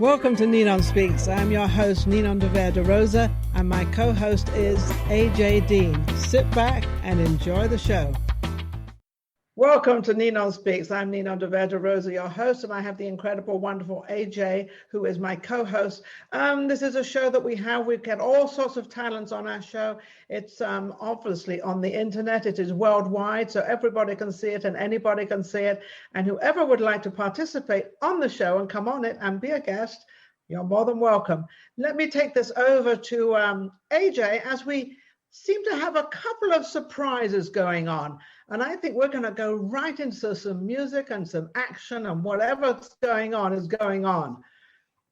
Welcome to Ninon Speaks. I'm your host, Ninon de Rosa, and my co-host is AJ Dean. Sit back and enjoy the show. Welcome to Ninon Speaks. I'm Ninon de Rosa, your host, and I have the incredible, wonderful AJ, who is my co-host. This is a show that we have. We get all sorts of talents on our show. It's obviously on the internet. It is worldwide, so everybody can see it and anybody can see it. And whoever would like to participate on the show and come on it and be a guest, you're more than welcome. Let me take this over to AJ as we seem to have a couple of surprises going on. And I think we're going to go right into some music and some action, and whatever's going on is going on.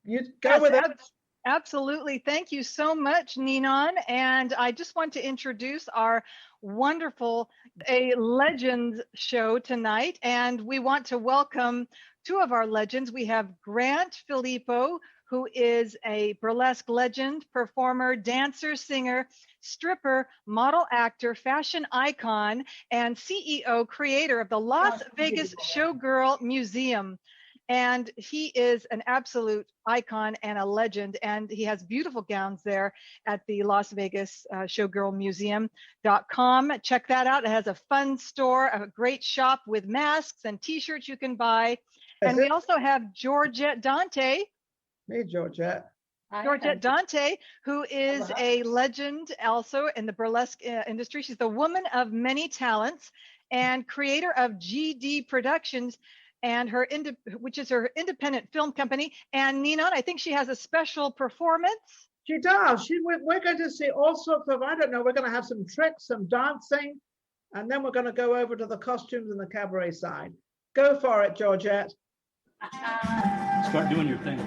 You go with it. Absolutely. Thank you so much, Ninon. And I just want to introduce our wonderful A Legends show tonight. And we want to welcome two of our legends. We have Grant Philipo, who is a burlesque legend, performer, dancer, singer, stripper, model, actor, fashion icon, and CEO, creator of the Las Vegas Showgirl Museum. And he is an absolute icon and a legend, and he has beautiful gowns there at the Las Vegas Showgirl Museum.com. Check that out. It has a fun store, a great shop with masks and t-shirts you can buy. And we also have Georgette Dante. Hey, Georgette. Georgette Dante, who is a legend also in the burlesque industry. She's the woman of many talents and creator of GD Productions, and which is her independent film company. And Ninon, I think she has a special performance. She does. We're going to see all sorts of, I don't know, we're going to have some tricks, some dancing, and then we're going to go over to the costumes and the cabaret side. Go for it, Georgette. Start doing your thing.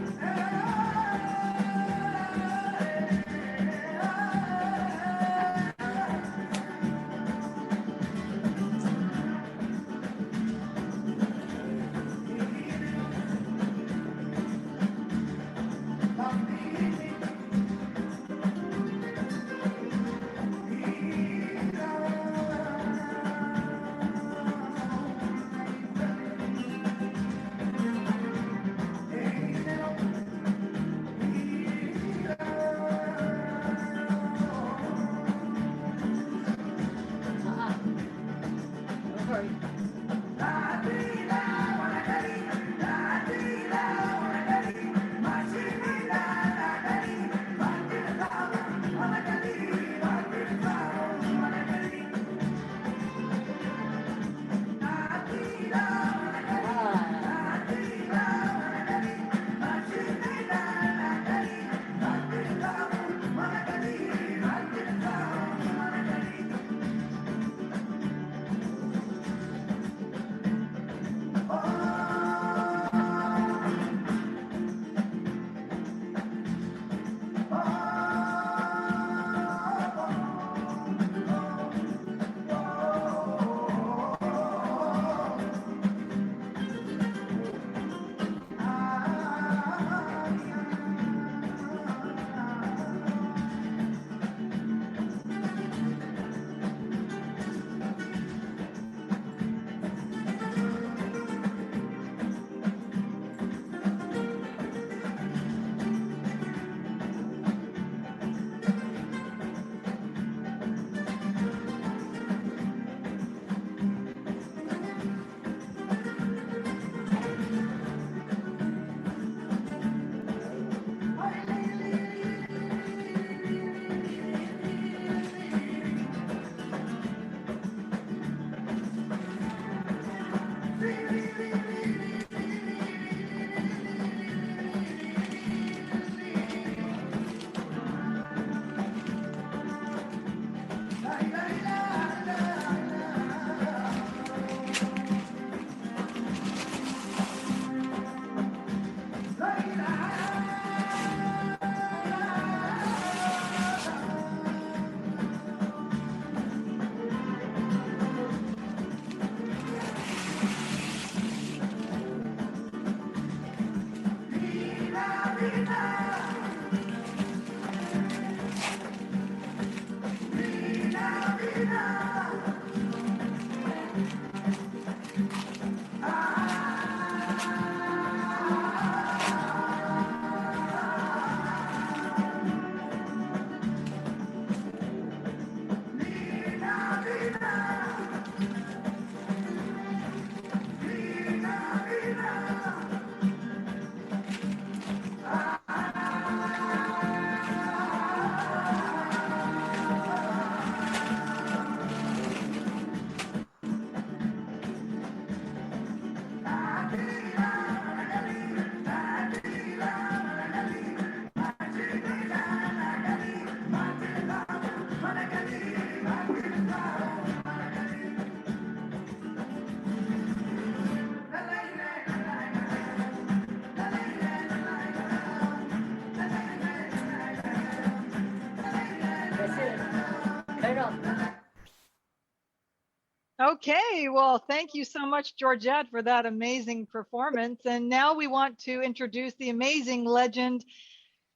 Okay, well, thank you so much, Georgette, for that amazing performance. And now we want to introduce the amazing legend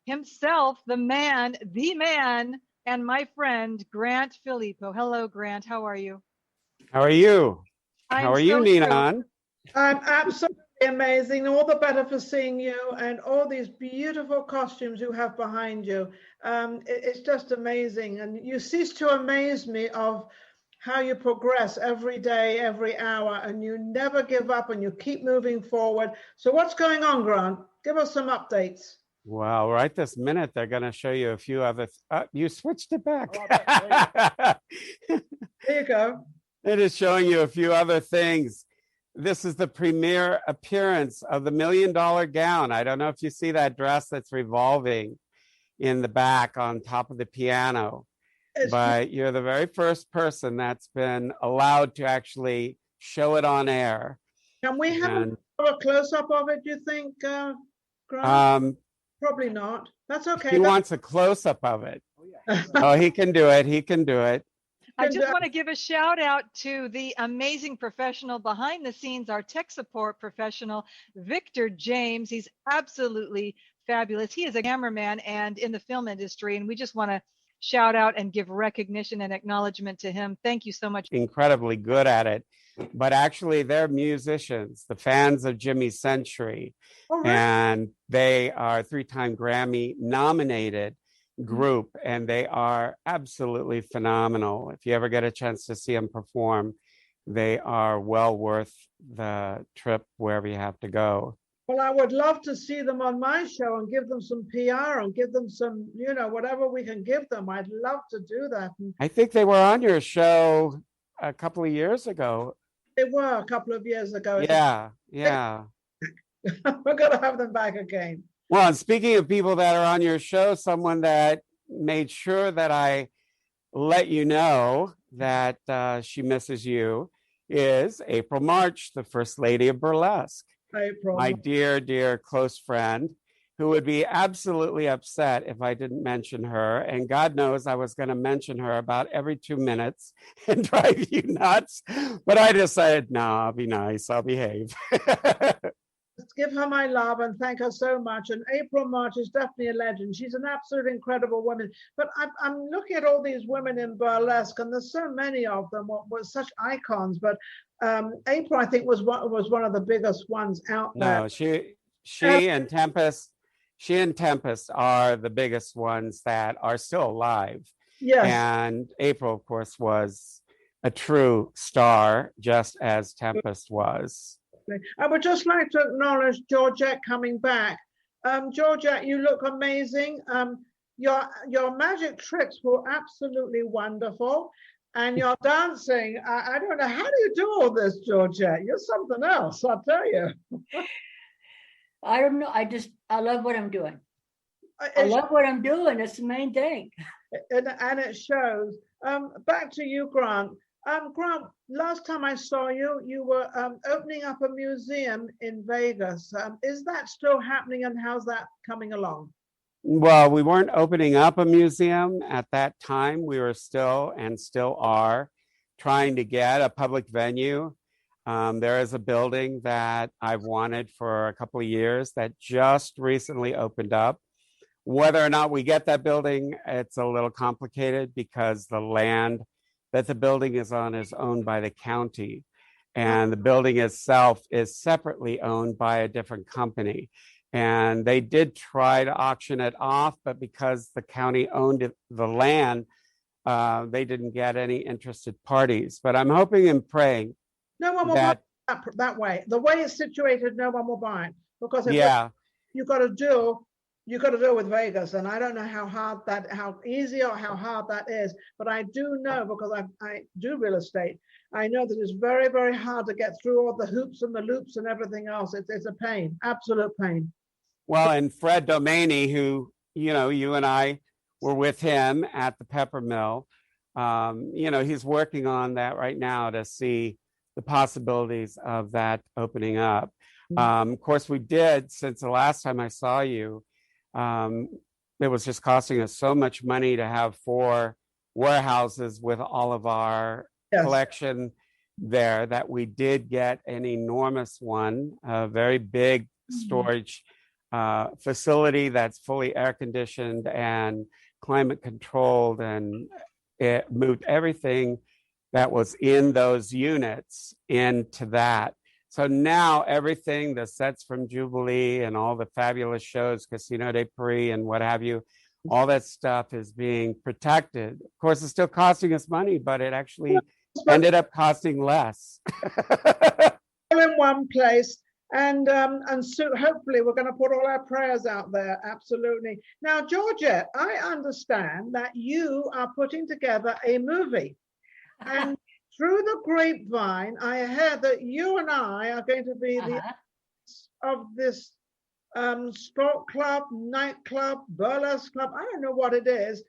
himself, the man, and my friend, Grant Philipo. Hello, Grant. How are you? How are you? How I'm are you, so thrilled. Ninon? I'm absolutely amazing. All the better for seeing you and all these beautiful costumes you have behind you. It's just amazing. And you cease to amaze me of how you progress every day, every hour, and you never give up and you keep moving forward. So what's going on, Grant? Give us some updates. Well, right this minute, they're going to show you a few other. You switched it back. There you go. It is showing you a few other things. This is the premiere appearance of the $1 Million Gown. I don't know if you see that dress that's revolving in the back on top of the piano, but you're the very first person that's been allowed to actually show it on air. Can we have a close-up of it, do you think, Grant? Probably not. That's okay. He wants a close-up of it. Oh, he can do it. He can do it. I just want to give a shout out to the amazing professional behind the scenes, our tech support professional, Victor James. He's absolutely fabulous. He is a cameraman and in the film industry, and we just want to shout out and give recognition and acknowledgement to him. Thank you so much. Incredibly good at it. But actually, they're musicians, the fans of Jimmy Century, and they are 3-time Grammy nominated group, and they are absolutely phenomenal. If you ever get a chance to see them perform, they are well worth the trip wherever you have to go. Well, I would love to see them on my show and give them some PR and give them some, whatever we can give them. I'd love to do that. I think they were on your show a couple of years ago. They were a couple of years ago. Yeah. We're going to have them back again. Well, and speaking of people that are on your show, someone that made sure that I let you know that she misses you is April March, the First Lady of Burlesque. April. My dear, dear close friend, who would be absolutely upset if I didn't mention her. And God knows I was going to mention her about every 2 minutes and drive you nuts. But I decided, no, I'll be nice. I'll behave. Give her my love and thank her so much. And April March is definitely a legend. She's an absolute incredible woman. But I'm looking at all these women in burlesque, and there's so many of them were such icons. But April, I think, was one of the biggest ones out there. No, she and Tempest, are the biggest ones that are still alive. Yes. And April, of course, was a true star, just as Tempest was. I would just like to acknowledge Georgette coming back. Georgette, you look amazing. Your magic tricks were absolutely wonderful. And your dancing, I don't know, how do you do all this, Georgette? You're something else, I'll tell you. I don't know. I love what I'm doing. I love what I'm doing. That's the main thing. And it shows. Back to you, Grant. Grant, last time I saw you, you were opening up a museum in Vegas. Is that still happening, and how's that coming along? Well, we weren't opening up a museum at that time. We were still are trying to get a public venue. There is a building that I've wanted for a couple of years that just recently opened up. Whether or not we get that building, it's a little complicated because the land that the building is on is owned by the county, and the building itself is separately owned by a different company. And they did try to auction it off, but because the county owned the land, they didn't get any interested parties. But I'm hoping and praying no one will buy that way. The way it's situated, no one will buy it, because you got to do with Vegas, and I don't know how easy or how hard that is, but I do know, because I do real estate, I know that it's very, very hard to get through all the hoops and the loops and everything else. It's a pain, absolute pain. Well, and Fred Domaney, who, you and I were with him at the Pepper Mill, he's working on that right now to see the possibilities of that opening up. Of course, we did, since the last time I saw you, it was just costing us so much money to have 4 warehouses with all of our collection there that we did get an enormous one, a very big storage facility that's fully air conditioned and climate controlled, and it moved everything that was in those units into that. So now everything, the sets from Jubilee and all the fabulous shows, Casino de Paris and what have you, all that stuff is being protected. Of course, it's still costing us money, but it actually ended up costing less. All in one place. And so hopefully we're going to put all our prayers out there. Absolutely. Now, Georgette, I understand that you are putting together a movie. And through the grapevine, I heard that you and I are going to be the of this sport club, nightclub, burlesque club. I don't know what it is.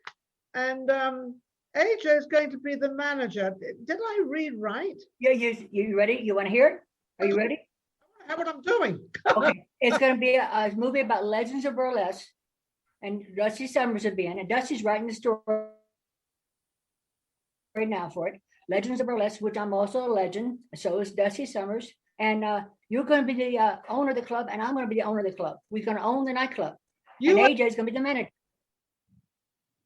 And AJ is going to be the manager. Did I read right? Yeah, you ready? You want to hear it? Are you ready? I know what I'm doing. Okay. It's going to be a movie about legends of burlesque, and Dusty Summers will be in it. Dusty's writing the story right now for it. Legends of Burlesque, which I'm also a legend. So is Dusty Summers. And you're going to be the owner of the club, and I'm going to be the owner of the club. We're going to own the nightclub. And AJ's going to be the manager.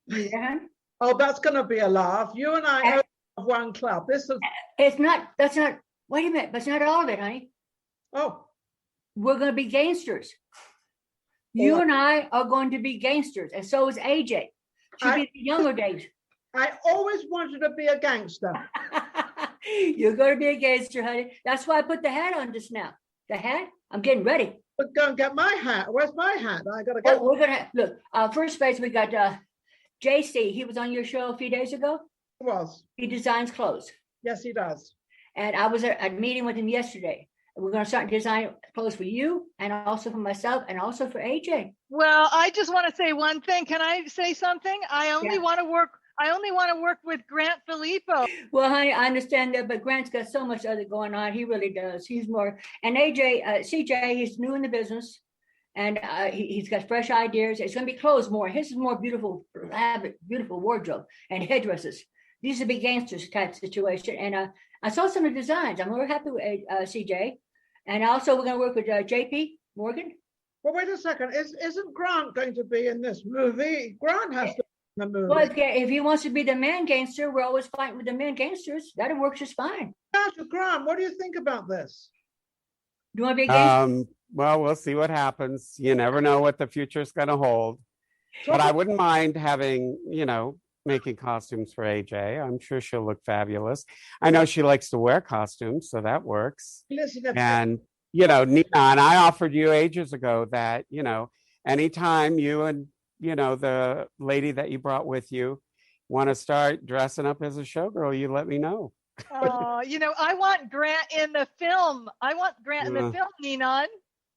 You there, hon? Oh, that's going to be a laugh. You and I own one club. This is. It's not. That's not. Wait a minute. That's not all of it, honey. Oh. We're going to be gangsters. You and I are going to be gangsters, and so is AJ. She'll be the younger days. I always wanted to be a gangster. You're going to be a gangster, honey. That's why I put the hat on just now. The hat? I'm getting ready. But go and get my hat. Where's my hat? I got to get. Oh, we're going to look. First base, we got JC. He was on your show a few days ago. He was. He designs clothes. Yes, he does. And I was at a meeting with him yesterday. We're going to start designing clothes for you, and also for myself, and also for AJ. Well, I just want to say one thing. Can I say something? I only want to work with Grant Philipo. Well, honey, I understand that, but Grant's got so much other going on. He really does. He's more, and AJ, CJ, he's new in the business, and he's got fresh ideas. It's going to be clothes more. His is more beautiful, elaborate, beautiful wardrobe and headdresses. These are big gangsters type situation. And I saw some of the designs. I'm very happy with CJ. And also we're going to work with JP Morgan. Well, wait a second. Isn't Grant going to be in this movie? Grant has to be in the movie. Well, if he wants to be the man gangster, we're always fighting with the man gangsters. That works just fine. Dr. Grant, what do you think about this? Do you want to be a gangster? Well, we'll see what happens. You never know what the future's going to hold. But I wouldn't mind having, making costumes for AJ. I'm sure she'll look fabulous. I know she likes to wear costumes, so that works. And, Ninon, I offered you ages ago that, anytime you and, the lady that you brought with you want to start dressing up as a showgirl, you let me know. Oh, I want Grant in the film. Ninon.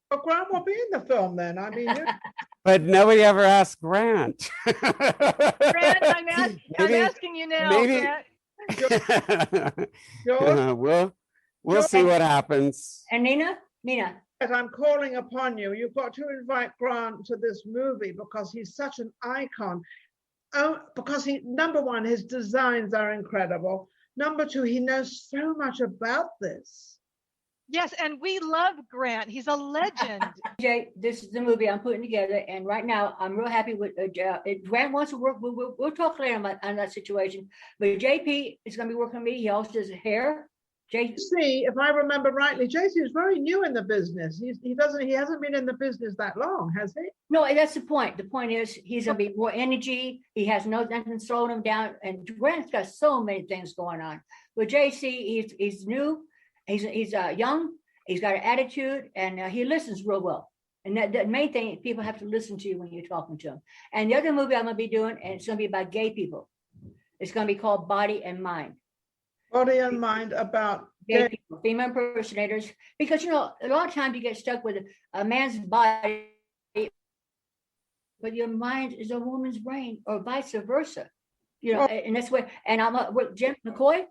Well, Grant will be in the film then. I mean, but nobody ever asked Grant. Grant, I'm asking you now. Maybe. We'll see what happens. And Nina. I'm calling upon you. You've got to invite Grant to this movie because he's such an icon. Because number one, his designs are incredible. Number two, he knows so much about this. Yes, and we love Grant. He's a legend. Jay, this is the movie I'm putting together, and right now I'm real happy with. If Grant wants to work, we'll talk later on that situation. But JP is going to be working with me. He also does hair. JC, if I remember rightly, JC is very new in the business. He hasn't been in the business that long, has he? No, that's the point. The point is he's going to be more energy. He has nothing slowing him down, and Grant's got so many things going on. But JC, he's new. He's young, he's got an attitude, and he listens real well. And the main thing, people have to listen to you when you're talking to them. And the other movie I'm going to be doing, and it's going to be about gay people. It's going to be called Body and Mind. Body and Mind about gay people, female impersonators. Because, a lot of times you get stuck with a man's body, but your mind is a woman's brain, or vice versa. And that's where, and I'm with Jim McCoy.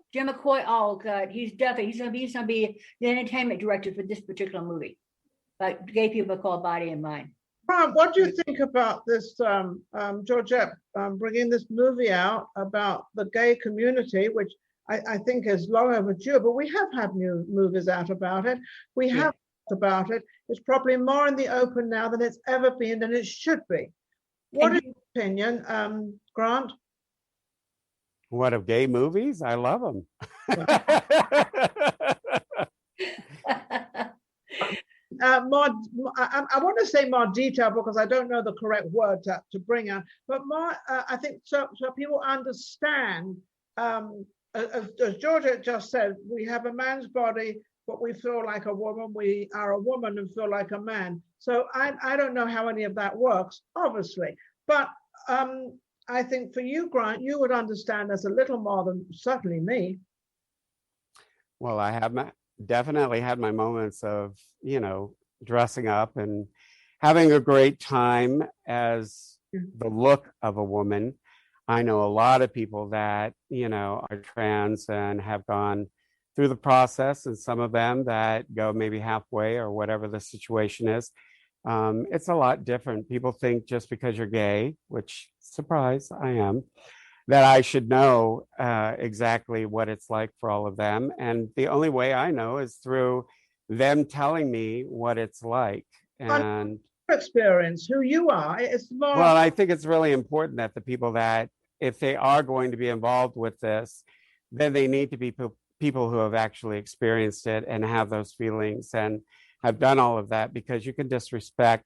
Oh God, he's going to be the entertainment director for this particular movie. But gay people called Body and Mind. Rob, what do you think about this, Georgette, bringing this movie out about the gay community, which I think is long overdue, but we have had new movies out about it. We have talked about it. It's probably more in the open now than it's ever been, and it should be. What is your opinion, Grant? What, of gay movies? I love them. I want to say more detail because I don't know the correct word to bring out, but more, I think so people understand, as Georgette just said, we have a man's body, but we feel like a woman. We are a woman and feel like a man. So I don't know how any of that works, obviously, but I think for you, Grant, you would understand this a little more than certainly me. Well, I have definitely had my moments of, dressing up and having a great time as the look of a woman. I know a lot of people that, are trans and have gone through the process, and some of them that go maybe halfway or whatever the situation is. It's a lot different. People think just because you're gay, which, surprise, I am, that I should know exactly what it's like for all of them. And the only way I know is through them telling me what it's like. And experience who you are. It's more. Well, I think it's really important that the people that, if they are going to be involved with this, then they need to be people who have actually experienced it and have those feelings and have done all of that, because you can disrespect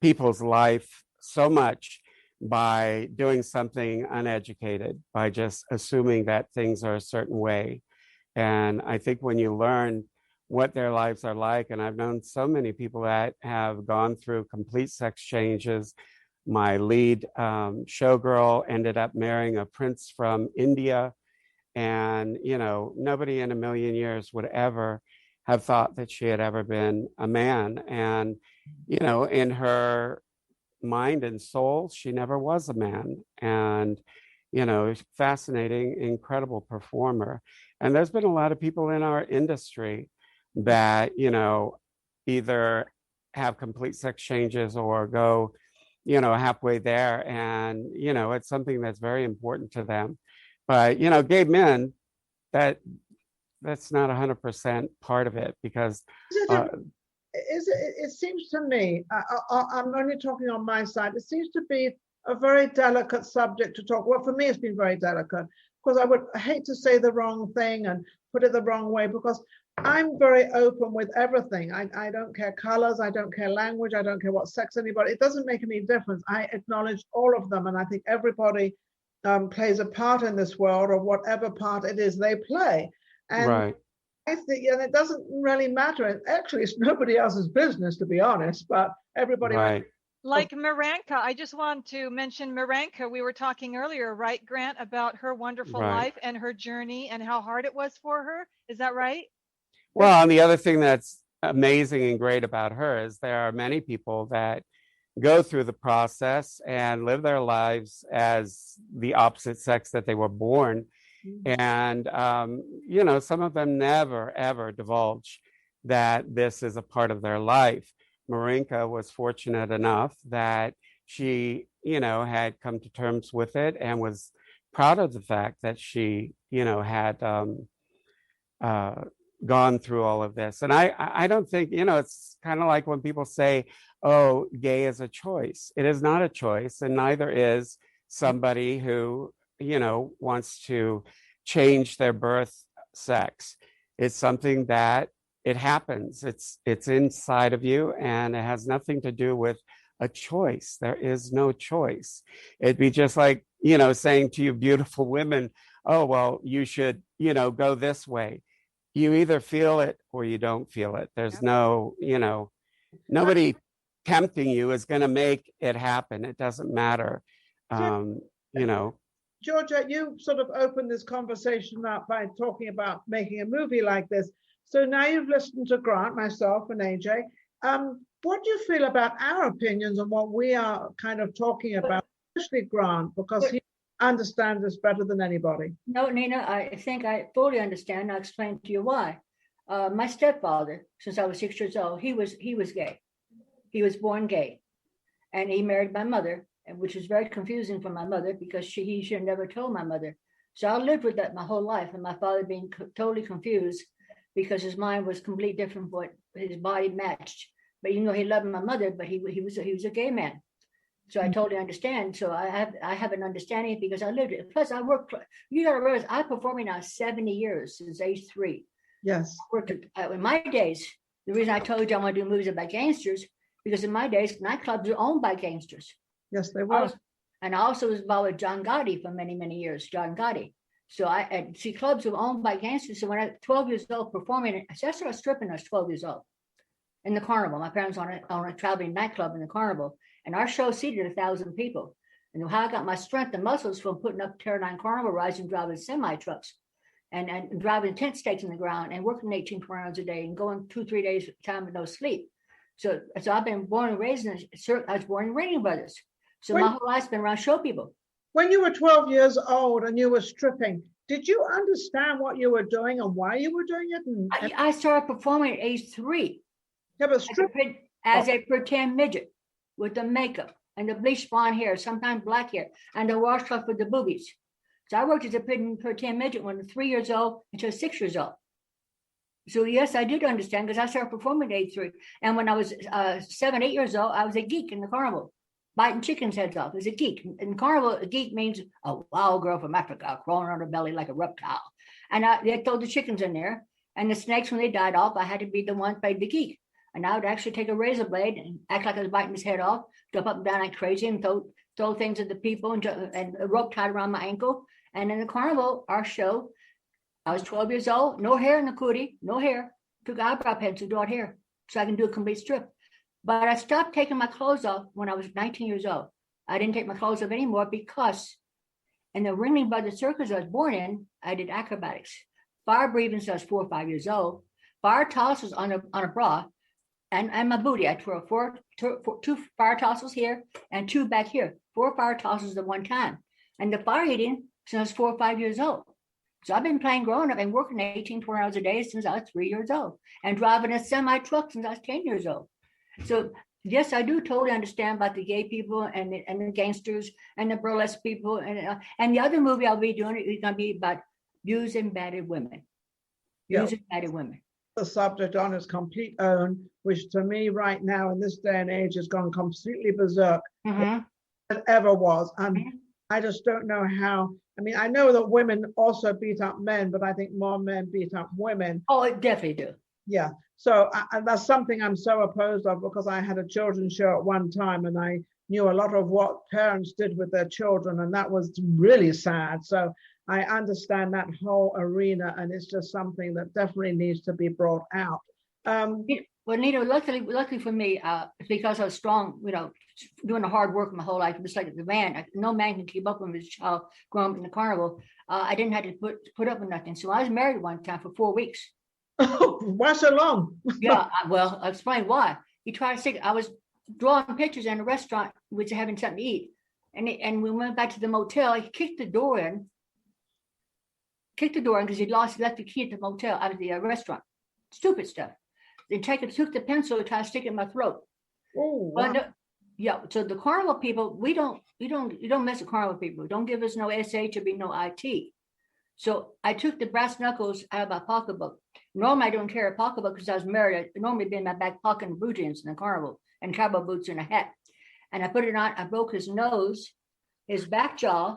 people's life so much by doing something uneducated, by just assuming that things are a certain way. And I think when you learn what their lives are like, and I've known so many people that have gone through complete sex changes. My lead showgirl ended up marrying a prince from India, and nobody in a million years would ever have thought that she had ever been a man. And in her mind and soul, she never was a man. And fascinating, incredible performer. And there's been a lot of people in our industry that either have complete sex changes or go halfway there, and it's something that's very important to them. But gay men, that's not 100% part of it, because it seems to me, I'm only talking on my side, it seems to be a very delicate subject to talk. Well, for me, it's been very delicate, because I would hate to say the wrong thing and put it the wrong way, because I'm very open with everything. I don't care colors, I don't care language, I don't care what sex anybody, it doesn't make any difference. I acknowledge all of them, and I think everybody plays a part in this world, or whatever part it is they play. And right. I think, and it doesn't really matter. Actually, it's nobody else's business, to be honest, but everybody. Right. Like Miranka, I just want to mention Miranka. We were talking earlier, right, Grant, about her wonderful life and her journey and how hard it was for her. Is that right? Well, and the other thing that's amazing and great about her is there are many people that go through the process and live their lives as the opposite sex that they were born. And, some of them never, ever divulge that this is a part of their life. Marinka was fortunate enough that she, had come to terms with it and was proud of the fact that she, had gone through all of this. And I don't think, it's kind of like when people say, oh, gay is a choice. It is not a choice, and neither is somebody who, wants to change their birth sex. It's something that it happens. It's inside of you, and it has nothing to do with a choice. There is no choice. It'd be just like, saying to you beautiful women, oh, well, you should, go this way. You either feel it or you don't feel it. There's no, nobody tempting you is going to make it happen. It doesn't matter. Georgette, you sort of opened this conversation up by talking about making a movie like this. So now you've listened to Grant, myself, and AJ. What do you feel about our opinions on what we are kind of talking about, especially Grant, because he understands this better than anybody? No, Nina, I think I fully understand. I'll explain to you why. My stepfather, since I was 6 years old, he was gay. He was born gay, and he married my mother, which was very confusing for my mother, because he should have never told my mother So I lived with that my whole life, and my father being totally confused because his mind was completely different from what his body matched. But you know, he loved my mother, but he was a gay man. So I totally understand. So I have an understanding because I lived it. Plus, I worked. You got to realize I'm performing now 70 years since age 3. Yes. I worked in my days. The reason I told you I want to do movies about gangsters because in my days nightclubs were owned by gangsters. Yes, they were. And I also was involved with John Gotti for many, many years. John Gotti. So I see clubs were owned by gangsters. So when I was 12 years old performing, I started stripping. I was 12 years old in the carnival. My parents on a traveling nightclub in the carnival, and our show seated 1,000 people. And how I got my strength and muscles from putting up Terradine carnival rides and driving semi trucks, and driving tent stakes in the ground and working 18, 20 hours a day and going 2-3 days at a time with no sleep. So I've been born and raised I was born in Ringling Brothers. So my whole life's been around show people. When you were 12 years old and you were stripping, did you understand what you were doing and why you were doing it? I started performing at age 3. Yeah, but as a pretend midget with the makeup and the bleached blonde hair, sometimes black hair, and the washcloth with the boobies. So I worked as a pretend midget when I was 3 years old until 6 years old. So yes, I did understand because I started performing at age 3. And when I was 7, 8 years old, I was a geek in the carnival, biting chickens' heads off as a geek. In carnival, a geek means a wild girl from Africa crawling on her belly like a reptile. And they throw the chickens in there, and the snakes, when they died off, I had to be the one that played the geek. And I would actually take a razor blade and act like I was biting his head off, jump up and down like crazy, and throw things at the people, and a rope tied around my ankle. And in the carnival, our show, I was 12 years old, no hair in the cootie, no hair. Took eyebrow pencil, draw hair, so I can do a complete strip. But I stopped taking my clothes off when I was 19 years old. I didn't take my clothes off anymore because in the Ringling Brothers circus I was born in, I did acrobatics. Fire breathing since I was 4 or 5 years old. Fire tossers on a bra. And my booty, I twirl two fire tossers here and 2 back here. 4 fire tossers at one time. And the fire eating since I was 4 or 5 years old. So I've been playing growing up and working 18, 20 hours a day since I was 3 years old. And driving a semi-truck since I was 10 years old. So yes, I do totally understand about the gay people and the gangsters and the burlesque people. And the other movie I'll be doing is going to be about abused and battered women. Abused and battered women. The subject on its complete own, which to me right now in this day and age has gone completely berserk than it ever was. And I just don't know how. I mean, I know that women also beat up men, but I think more men beat up women. Oh, it definitely do. Yeah. So that's something I'm so opposed of, because I had a children's show at one time and I knew a lot of what parents did with their children, and that was really sad. So I understand that whole arena, and it's just something that definitely needs to be brought out. Well, Nina, luckily for me, because I was strong, doing the hard work my whole life, just like the man, no man can keep up with his child growing up in the carnival. I didn't have to put up with nothing. So I was married one time for 4 weeks. Oh, why so long? Yeah, well, I'll explain why. He tried to stick. I was drawing pictures in a restaurant, which having something to eat, and we went back to the motel. He kicked the door in because he'd left the key at the motel out of the restaurant. Stupid stuff. They took the pencil, tried to stick it in my throat. Oh, wow. Yeah. So the carnival people, we don't mess with carnival people. Don't give us no SH or be no IT. So I took the brass knuckles out of my pocketbook. Normally I don't carry a pocketbook because I was married. I normally be in my back pocket and blue jeans in the carnival and cowboy boots and a hat. And I put it on. I broke his nose, his back jaw,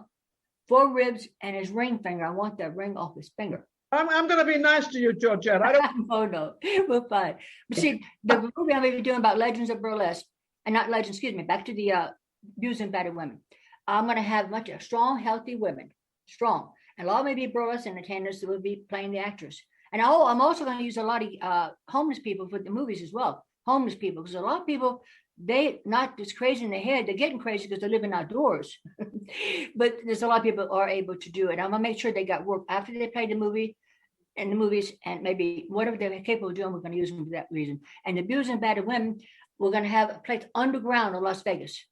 4 ribs, and his ring finger. I want that ring off his finger. I'm going to be nice to you, Georgette. I don't. Oh no, we're fine. But see, the movie I'm going to be doing about legends of burlesque, and not legends. Excuse me. Back to the abused and battered women. I'm going to have a bunch of strong, healthy women, strong, and a lot maybe burlesque entertainers that will be playing the actors. And I'm also going to use a lot of homeless people for the movies as well. Homeless people, because a lot of people, they not just crazy in the head, they're getting crazy because they're living outdoors. But there's a lot of people who are able to do it. I'm gonna make sure they got work after they play the movie and the movies, and maybe whatever they're capable of doing, we're going to use them for that reason. And the abused and battered women, we're going to have a place underground in Las Vegas.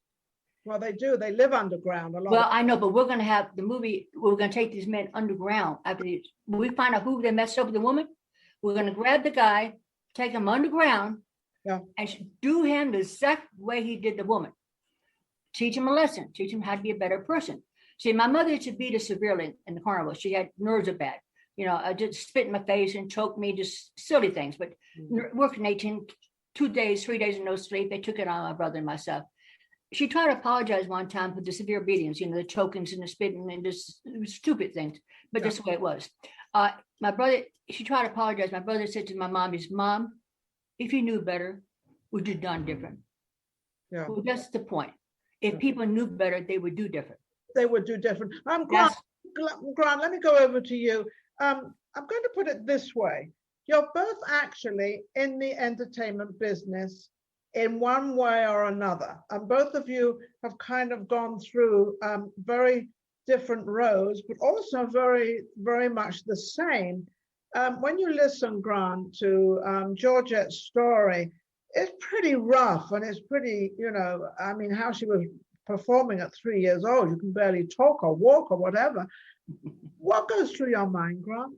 Well, they do. They live underground a lot. Well, I know, but we're going to have the movie. We're going to take these men underground. After when we find out who they messed up with the woman, we're going to grab the guy, take him underground, and do him the exact way he did the woman. Teach him a lesson. Teach him how to be a better person. See, my mother used to beat us severely in the carnival. She had nerves are bad. Just spit in my face and choke me, just silly things. But working 2 days, 3 days, and no sleep, they took it on my brother and myself. She tried to apologize one time for the severe beatings, the chokings and the spitting and just stupid things. But that's the way it was. My brother, she tried to apologize. My brother said to my mom, Mom, if you knew better, would you done different? Yeah. Well, that's the point. If people knew better, they would do different. They would do different. Grant, let me go over to you. I'm going to put it this way. You're both actually in the entertainment business in one way or another. And both of you have kind of gone through very different roads, but also very, very much the same. When you listen, Grant, to Georgette's story, it's pretty rough and it's pretty, how she was performing at 3 years old. You can barely talk or walk or whatever. What goes through your mind, Grant?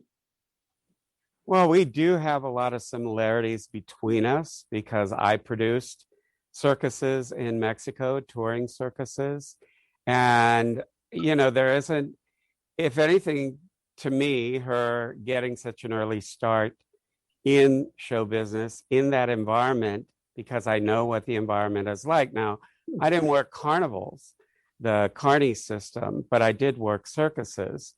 Well, we do have a lot of similarities between us because I produced circuses in Mexico, touring circuses. And, there isn't, if anything, to me, her getting such an early start in show business, in that environment, because I know what the environment is like. Now, I didn't work carnivals, the carny system, but I did work circuses.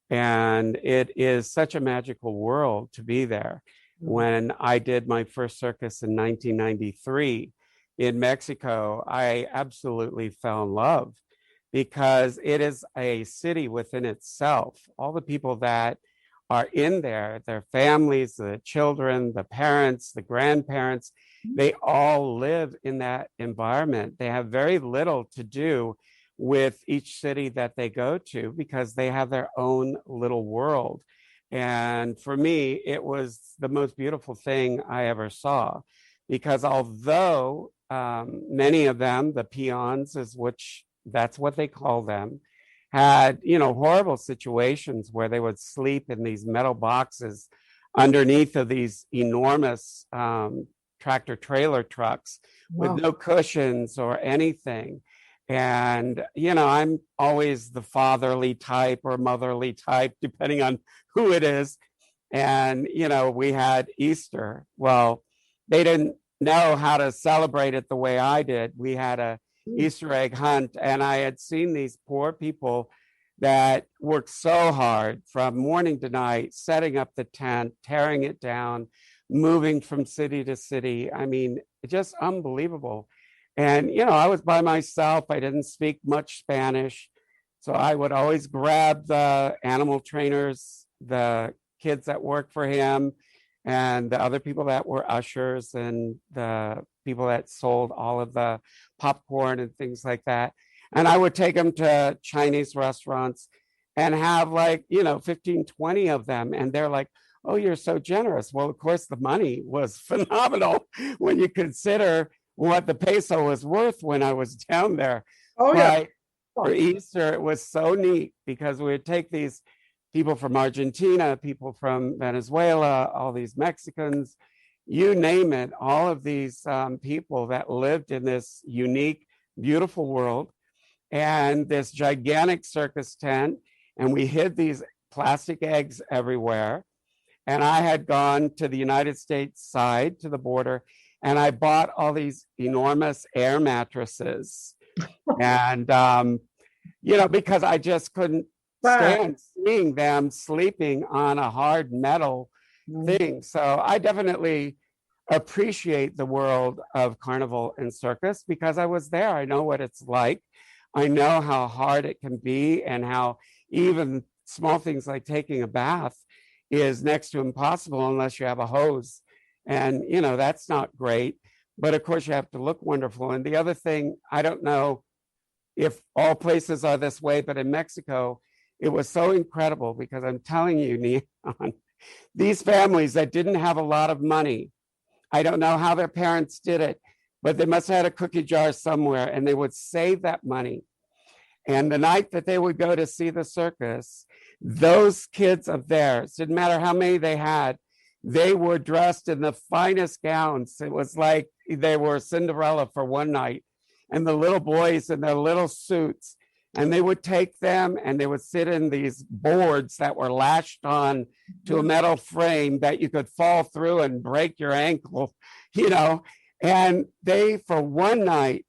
And it is such a magical world to be there. When I did my first circus in 1993 in Mexico, I absolutely fell in love because it is a city within itself. All the people that are in there, their families, the children, the parents, the grandparents, they all live in that environment. They have very little to do with each city that they go to because they have their own little world. And for me, it was the most beautiful thing I ever saw, because although many of them, the peons, that's what they call them, had, horrible situations where they would sleep in these metal boxes underneath of these enormous tractor trailer trucks with no cushions or anything. And, I'm always the fatherly type or motherly type, depending on who it is. And, we had Easter. Well, they didn't know how to celebrate it the way I did. We had a Easter egg hunt, and I had seen these poor people that worked so hard from morning to night, setting up the tent, tearing it down, moving from city to city. I mean, just unbelievable. And, I was by myself. I didn't speak much Spanish. So I would always grab the animal trainers, the kids that worked for him, and the other people that were ushers and the people that sold all of the popcorn and things like that. And I would take them to Chinese restaurants and have 15, 20 of them. And they're like, oh, you're so generous. Well, of course, the money was phenomenal when you consider what the peso was worth when I was down there. But for Easter, it was so neat because we would take these people from Argentina, people from Venezuela, all these Mexicans, you name it, all of these people that lived in this unique, beautiful world, and this gigantic circus tent. And we hid these plastic eggs everywhere. And I had gone to the United States side, to the border, and I bought all these enormous air mattresses. And, because I just couldn't stand seeing them sleeping on a hard metal thing. So I definitely appreciate the world of carnival and circus because I was there. I know what it's like. I know how hard it can be and how even small things like taking a bath is next to impossible unless you have a hose. And, that's not great. But of course, you have to look wonderful. And the other thing, I don't know if all places are this way, but in Mexico, it was so incredible because I'm telling you, Ninon, these families that didn't have a lot of money, I don't know how their parents did it, but they must have had a cookie jar somewhere and they would save that money. And the night that they would go to see the circus, those kids of theirs, didn't matter how many they had, they were dressed in the finest gowns. It was like they were Cinderella for one night. And the little boys in their little suits. And they would take them and they would sit in these boards that were lashed on to a metal frame that you could fall through and break your ankle, you know. And they, for one night,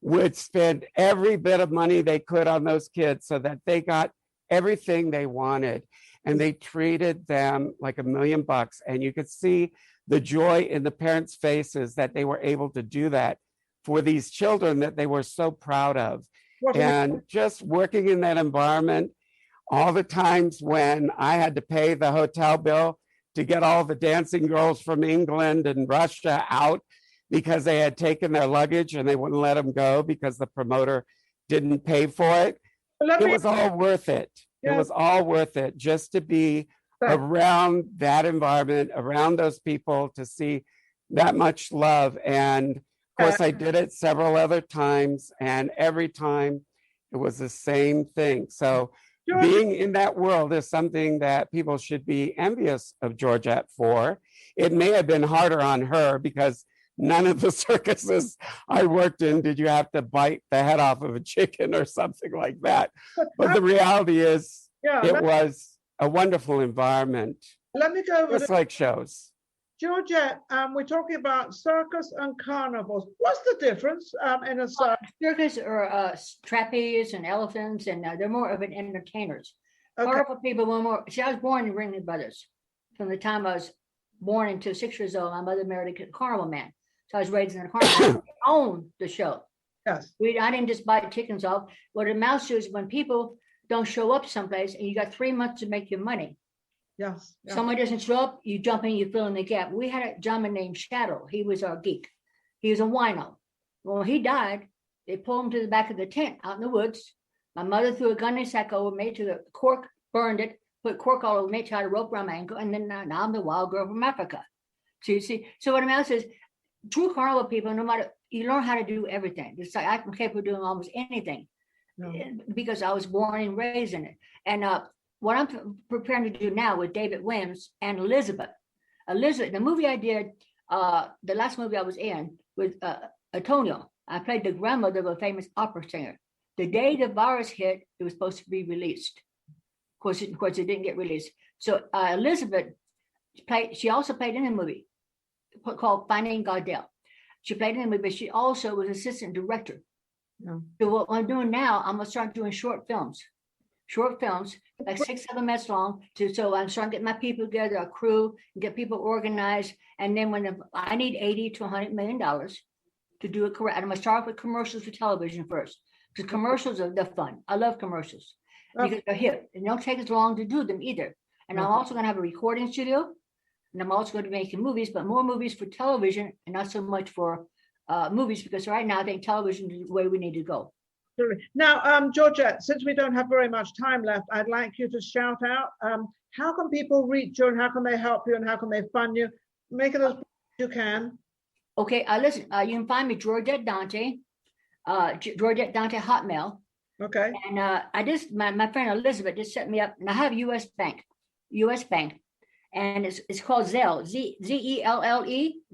would spend every bit of money they could on those kids so that they got everything they wanted. And they treated them like $1 million. And you could see the joy in the parents' faces that they were able to do that for these children that they were so proud of. And just working in that environment, all the times when I had to pay the hotel bill to get all the dancing girls from England and Russia out because they had taken their luggage and they wouldn't let them go because the promoter didn't pay for it. It was all worth it. It was all worth it just to be around that environment, around those people, to see that much love. And of course, I did it several other times, and every time it was the same thing. So being in that world is something that people should be envious of Georgette for. It may have been harder on her because none of the circuses I worked in did you have to bite the head off of a chicken or something like that. But the reality is, it was a wonderful environment. Let me go over just like shows. Georgette, we're talking about circus and carnivals. What's the difference in a circus? Circus are trapeze and elephants, and they're more of an entertainers. Carnival people were more. See, I was born in Ringling Brothers. From the time I was born until 6 years old, my mother married a carnival man. So I was raised in a carnival. We owned the show. Yes. I didn't just bite chickens off. What it amounts to is when people don't show up someplace and you got 3 months to make your money. Yes. Someone doesn't show up, you jump in, you fill in the gap. We had a gentleman named Shadow. He was our geek. He was a wino. When he died, they pulled him to the back of the tent out in the woods. My mother threw a gunny sack over me to the cork, burned it, put cork all over me, tied a rope around my ankle, and then now I'm the wild girl from Africa. So you see, so what I'm saying is, true carnival people, no matter, you learn how to do everything. It's like I'm capable of doing almost anything because I was born and raised in it. And what I'm preparing to do now with David Williams and Elizabeth, the movie I did, the last movie I was in with Antonio, I played the grandmother of a famous opera singer. The day the virus hit, it was supposed to be released. Of course, it didn't get released. So Elizabeth she also played in a movie called Finding Godell. She played in the movie, but she also was assistant director. So what I'm doing now, I'm gonna start doing short films, like 6-7 minutes long. So I'm starting to get my people together, a crew, and get people organized. And then I need $80 to $100 million to do it correct. I'm gonna start with commercials for television first, because commercials they're fun. I love commercials because they're hip. It don't take as long to do them either. And I'm also gonna have a recording studio, and I'm also going to be making movies, but more movies for television and not so much for movies, because right now I think television is the way we need to go. Now, Georgette, since we don't have very much time left, I'd like you to shout out, how can people reach you and how can they help you and how can they fund you? Make it as you can. Okay, listen, you can find me Georgette Dante, Georgette Dante Hotmail. Okay. And my friend Elizabeth just set me up, and I have US Bank, and it's called Zelle, Zelle. Is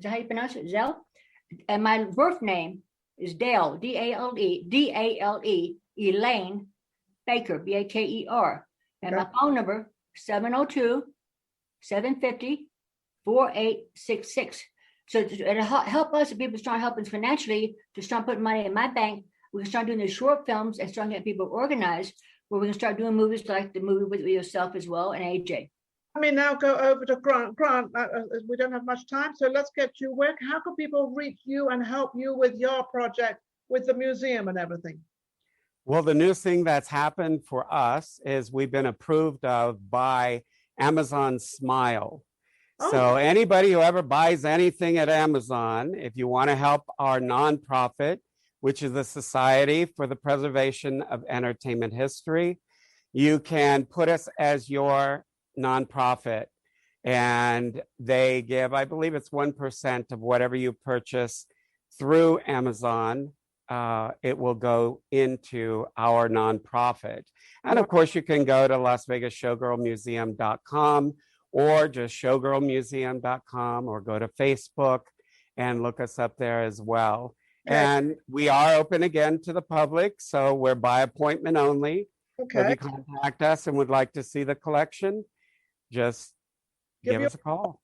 that how you pronounce it? Zelle. And my birth name is Dale, Dale, Elaine Baker, Baker. And my phone number, 702-750-4866. So it'll help us if people start helping us financially to start putting money in my bank. We can start doing these short films and start getting people organized, where we can start doing movies like the movie with yourself as well and AJ. Let me now go over to Grant. Grant, we don't have much time, so let's get you. How can people reach you and help you with your project, with the museum and everything? Well, the newest thing that's happened for us is we've been approved of by Amazon Smile. So anybody who ever buys anything at Amazon, if you want to help our nonprofit, which is the Society for the Preservation of Entertainment History, you can put us as your nonprofit, and they give, I believe it's 1% of whatever you purchase through Amazon. It will go into our nonprofit. And of course, you can go to Las Vegas Showgirl Museum.com or just showgirlmuseum.com, or go to Facebook and look us up there as well. Okay. And we are open again to the public, so we're by appointment only. So if Okay. you contact us and would like to see the collection, just give your us a call.